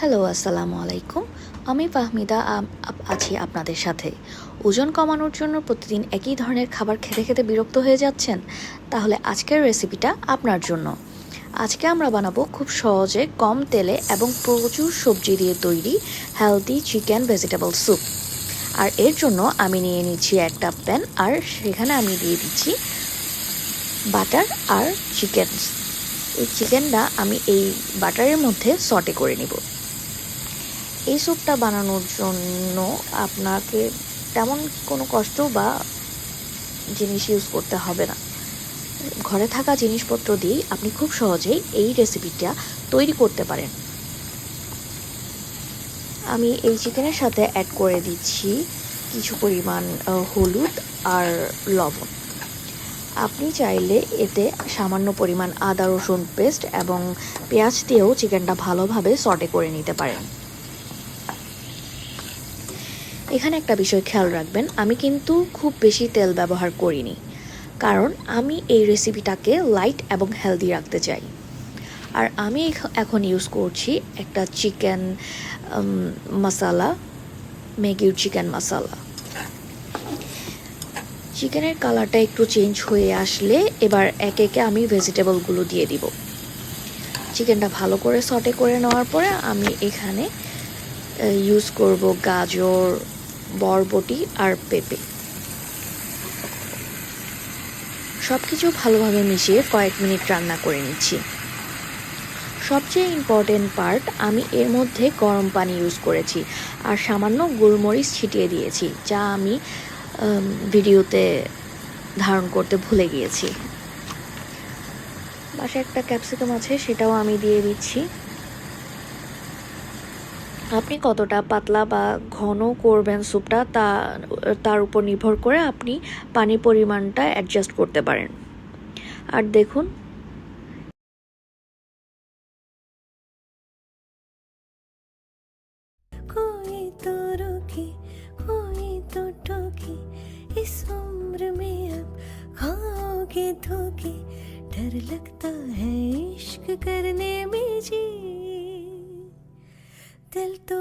Hello, আসসালামু আলাইকুম। আমি ফাহমিদা আছি আপনাদের সাথে। ওজন কমানোর জন্য প্রতিদিন একই ধরনের খাবার খেতে খেতে বিরক্ত হয়ে যাচ্ছেন? তাহলে আজকের রেসিপিটা আপনার জন্য। আজকে আমরা বানাবো খুব সহজে কম তেলে এবং প্রচুর সবজি দিয়ে তৈরি হেলদি চিকেন ভেজিটেবল স্যুপ। আর এর জন্য আমি নিয়ে নিচ্ছি একটা প্যান, আর সেখানে আমি দিয়ে দিচ্ছি বাটার আর চিকেন। এই চিকেনটা আমি এই বাটারের মধ্যে সটে করে নিব। এই স্যুপটা বানানোর জন্য আপনাকে তেমন কোনো কষ্ট বা জিনিস ইউজ করতে হবে না। ঘরে থাকা জিনিসপত্র দিয়েই আপনি খুব সহজেই এই রেসিপিটা তৈরি করতে পারেন। আমি এই চিকেনের সাথে অ্যাড করে দিচ্ছি কিছু পরিমাণ হলুদ আর লবণ। আপনি চাইলে এতে সামান্য পরিমাণ আদা রসুন পেস্ট এবং পেঁয়াজ দিয়েও চিকেনটা ভালোভাবে সটে করে নিতে পারেন। এখানে একটা বিষয় খেয়াল রাখবেন, আমি কিন্তু খুব বেশি তেল ব্যবহার করিনি, কারণ আমি এই রেসিপিটাকে লাইট এবং হেলদি রাখতে চাই। আর আমি এখন ইউজ করছি একটা চিকেন মশলা, ম্যাগির চিকেন মশলা। চিকেনের কালারটা একটু চেঞ্জ হয়ে আসলে এবার একে একে আমি ভেজিটেবলগুলো দিয়ে দিব। চিকেনটা ভালো করে সটে করে নেওয়ার পরে আমি এখানে ইউজ করব গাজর, বরবটি আর পেঁপে। সব কিছু ভালোভাবে মিশিয়ে কয়েক মিনিট রান্না করে নিচ্ছি। সবচেয়ে ইম্পর্টেন্ট পার্ট, আমি এর মধ্যে গরম পানি ইউজ করেছি আর সামান্য গোলমরিচ ছিটিয়ে দিয়েছি, যা আমি ভিডিওতে ধারণ করতে ভুলে গিয়েছি। পাশে একটা ক্যাপসিকাম আছে, সেটাও আমি দিয়ে দিচ্ছি। আপনি কতটা পাতলা বা ঘন করবেন স্যুপটা তার উপর নির্ভর করে আপনি পানির পরিমাণটা অ্যাডজাস্ট করতে পারেন। আর দেখুন, कोई तो रोके कोई तो टोके इस उम्र में अब खाओगे धोखे डर लगता है इश्क करने में जी दिल तो